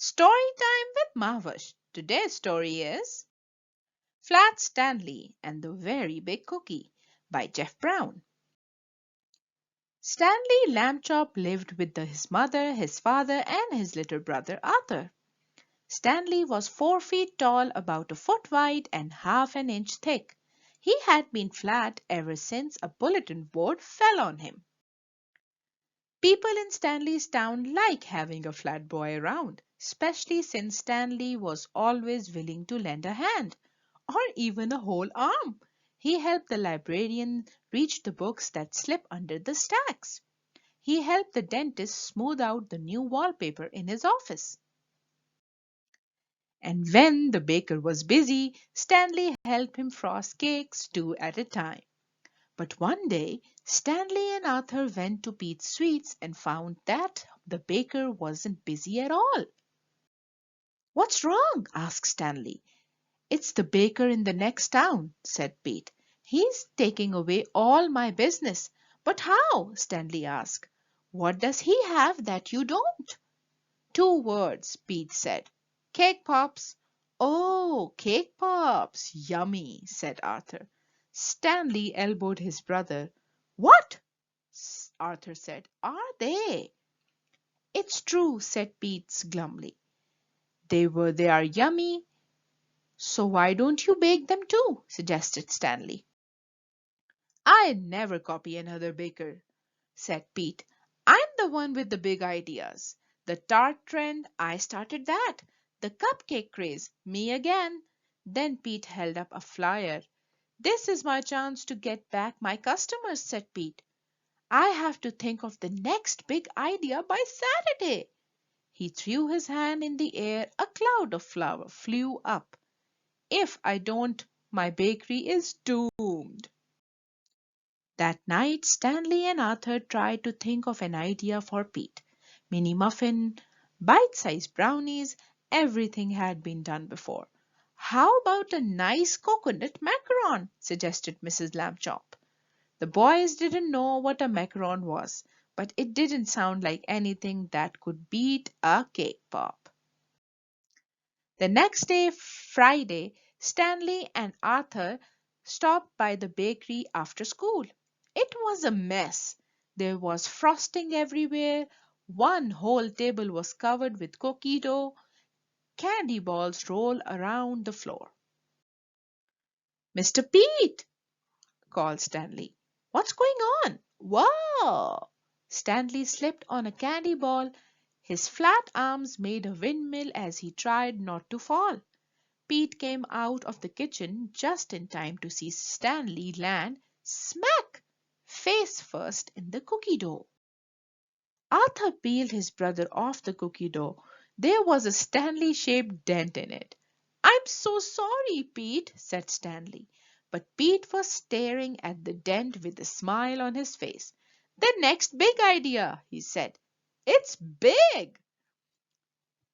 Story time with Mahwash. Today's story is Flat Stanley and the Very Big Cookie by Jeff Brown. Stanley Lambchop lived with his mother, his father, and his little brother Arthur. Stanley was 4 feet tall, about a foot wide, and half an inch thick. He had been flat ever since a bulletin board fell on him. People in Stanley's town like having a flat boy around, especially since Stanley was always willing to lend a hand, or even a whole arm. He helped the librarian reach the books that slip under the stacks. He helped the dentist smooth out the new wallpaper in his office. And when the baker was busy, Stanley helped him frost cakes 2 at a time. But one day, Stanley and Arthur went to Pete's Sweets and found that the baker wasn't busy at all. "What's wrong?" asked Stanley. "It's the baker in the next town," said Pete. "He's taking away all my business." "But how?" Stanley asked. "What does he have that you don't?" "2 words," Pete said. "Cake pops." "Oh, cake pops. Yummy," said Arthur. Stanley elbowed his brother. "What?" Arthur said. "Are they?" "It's true," said Pete glumly. They are yummy. So why don't you bake them too?" suggested Stanley. "I'd never copy another baker," said Pete. "I'm the one with the big ideas. The tart trend, I started that. The cupcake craze, me again." Then Pete held up a flyer. "This is my chance to get back my customers," said Pete. "I have to think of the next big idea by Saturday." He threw his hand in the air. A cloud of flour flew up. "If I don't, my bakery is doomed." That night Stanley and Arthur tried to think of an idea for Pete. Mini muffin, bite-sized brownies, everything had been done before. "How about a nice coconut macaron?" suggested Mrs. Lambchop. The boys didn't know what a macaron was, but it didn't sound like anything that could beat a cake pop. The next day, Friday, Stanley and Arthur stopped by the bakery after school. It was a mess. There was frosting everywhere. One whole table was covered with cookie dough. Candy balls rolled around the floor. "Mr. Pete!" called Stanley. "What's going on?" "Whoa!" Stanley slipped on a candy ball. His flat arms made a windmill as he tried not to fall. Pete came out of the kitchen just in time to see Stanley land smack face first in the cookie dough. Arthur peeled his brother off the cookie dough. There was a Stanley-shaped dent in it. "I'm so sorry, Pete," said Stanley. But Pete was staring at the dent with a smile on his face. "The next big idea," he said. "It's big."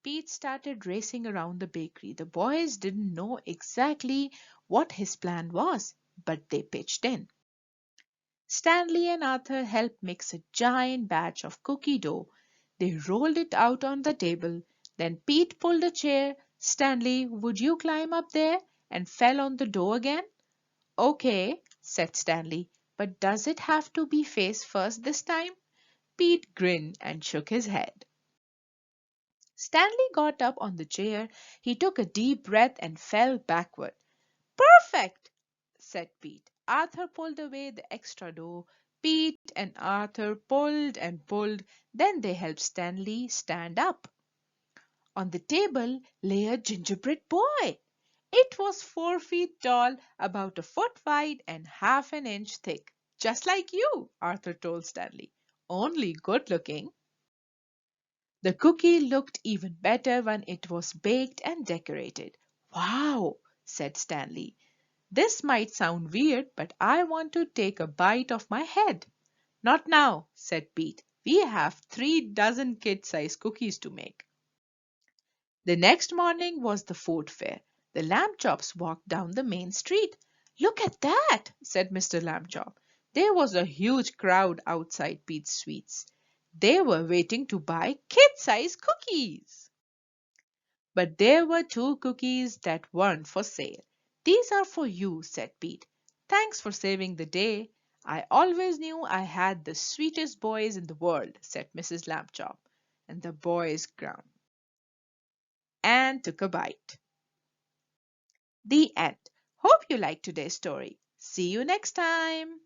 Pete started racing around the bakery. The boys didn't know exactly what his plan was, but they pitched in. Stanley and Arthur helped mix a giant batch of cookie dough. They rolled it out on the table. Then Pete pulled a chair. "Stanley, would you climb up there?" and fell on the dough again. "Okay," said Stanley, "but does it have to be face first this time?" Pete grinned and shook his head. Stanley got up on the chair. He took a deep breath and fell backward. "Perfect!" said Pete. Arthur pulled away the extra dough. Pete and Arthur pulled and pulled. Then they helped Stanley stand up. On the table lay a gingerbread boy. It was 4 feet tall, about a foot wide, and half an inch thick. "Just like you," Arthur told Stanley. "Only good looking." The cookie looked even better when it was baked and decorated. "Wow," said Stanley. "This might sound weird, but I want to take a bite of my head." "Not now," said Pete. "We have 3 dozen kid-sized cookies to make." The next morning was the food fair. The Lambchops walked down the main street. "Look at that," said Mr. Lambchop. There was a huge crowd outside Pete's Sweets. They were waiting to buy kid-sized cookies. But there were two cookies that weren't for sale. These are for you, said Pete. Thanks for saving the day. I always knew I had the sweetest boys in the world, said Mrs. Lambchop. And the boys ground and took a bite. The end. Hope you liked today's story. See you next time.